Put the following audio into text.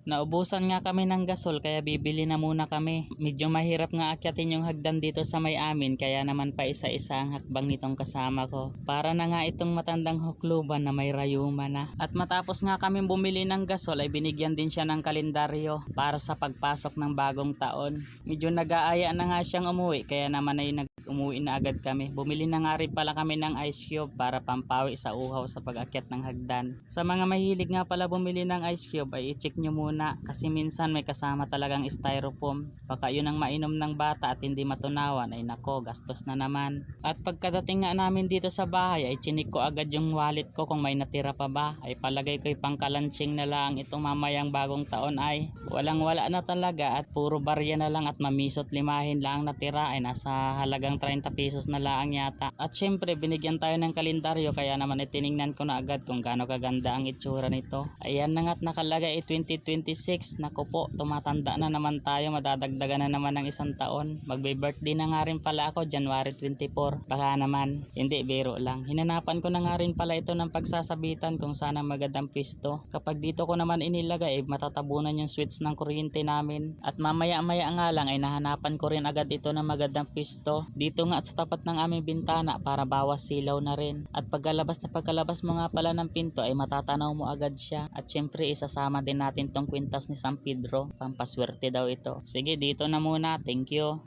Naubusan nga kami ng gasol kaya bibili na muna kami. Medyo mahirap nga akyatin yung hagdan dito sa may amin kaya naman pa isa-isa ang hakbang nitong kasama ko. Para na nga itong matandang hukluban na may rayuma na. At matapos nga kami bumili ng gasol ay binigyan din siya ng kalendaryo para sa pagpasok ng bagong taon. Medyo nag-aaya na nga siyang umuwi kaya naman ay umuwi na agad kami. Bumili na nga rin pala kami ng ice cube para pampawi sa uhaw sa pag-akyat ng hagdan. Sa mga mahilig nga pala bumili ng ice cube ay i-check nyo muna kasi minsan may kasama talagang styrofoam. Baka yun ang mainom ng bata at hindi matunawan ay nako, gastos na naman. At pagkadating nga namin dito sa bahay ay chinik ko agad yung wallet ko kung may natira pa ba. Ay palagay ko'y pangkalanching na lang itong mamayang bagong taon ay walang wala na talaga at puro barya na lang at mamisot limahin lang natira ay nasa halagang 30 pesos na lang yata. At syempre binigyan tayo ng kalendaryo kaya naman ay tiningnan ko na agad kung gaano kaganda ang itsura nito. Ayan na nga't nakalagay 2026. Naku po, tumatanda na naman tayo, madadagdagan na naman ng isang taon. Magbe-birthday na nga rin pala ako January 24. Baka naman, hindi, biro lang. Hinanapan ko na nga rin pala ito ng pagsasabitan kung sana magandang pisto. Kapag dito ko naman inilagay, matatabunan yung switch ng kuryente namin. At mamaya-maya nga lang ay nahanapan ko rin agad ito ng magandang pisto. Dito nga sa tapat ng aming bintana para bawas silaw na rin. At pagkalabas mo nga pala ng pinto ay matatanaw mo agad siya. At syempre isasama din natin tong kwintas ni San Pedro. Pampaswerte daw ito. Sige, dito na muna. Thank you.